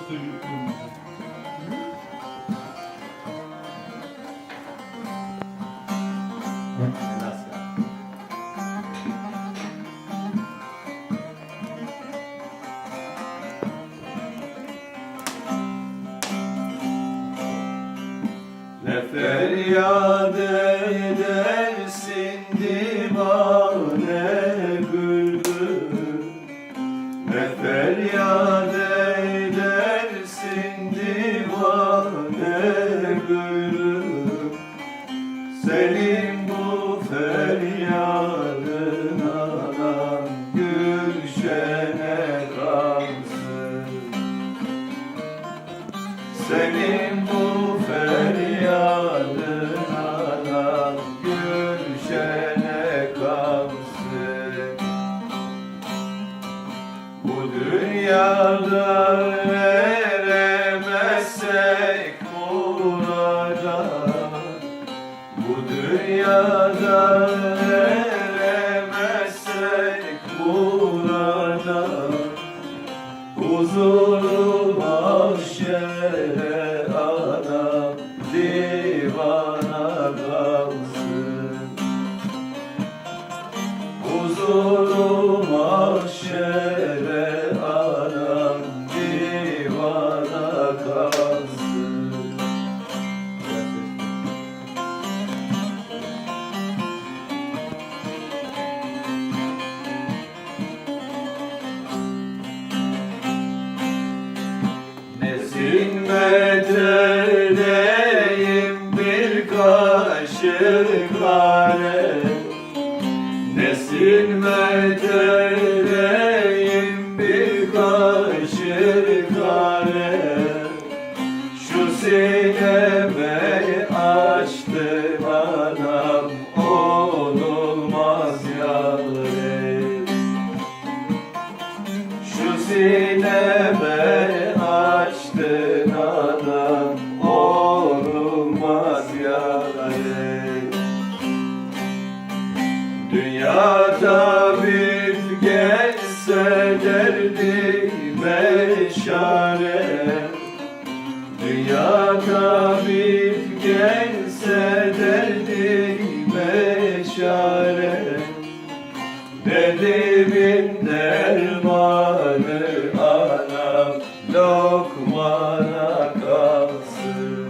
Ne feryat edersin divane bülbül, ne feryat edersin divane bülbül. Senin bu feryadın anan gülşene kalsın. Senin bu feryadın anan gülşene kalsın. Bu dünyada eremezsek murada, bu dünyada eremezsek murada, huzuru mahşere anam divana kalsın. Huzuru mahşere anam divana kalsın. Nesin edeyim bir kaşık hare, nesin edeyim bir kaşık hare. Şu sineme açtım anam, olmaz yârim. Şu sineme açtın adam, olmaz yârim. Dünya tabip gelse derdime çare, dünya tabip gelse derdime çare. Derdimin dermanı anam lokmana kalsın.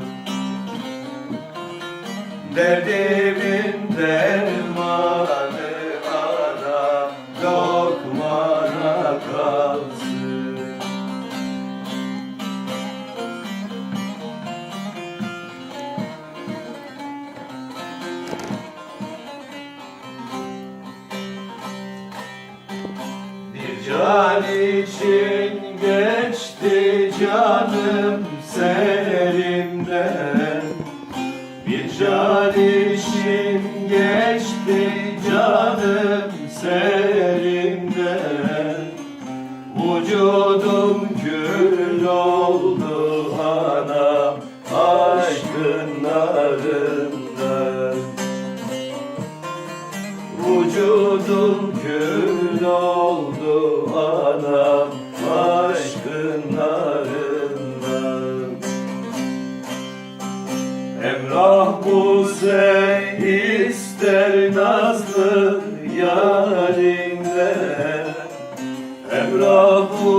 Derdimin dermanı anam lokmana kalsın. Bir can için geçti canım serimden, bir can için geçti canım serimden. Vücudum kül oldu anam aşkın narından. Vücudum kül oldu anam aşkın narından. Emrah bu ister nazlı yârinden, Emrah bu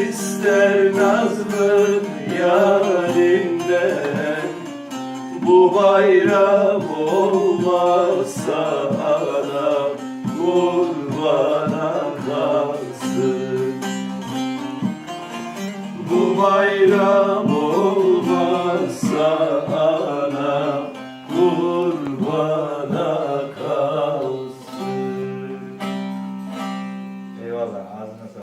ister nazlı yârinden. Bu bayram olmazsa anam kurbana kalsın. Bu bayram olmazsa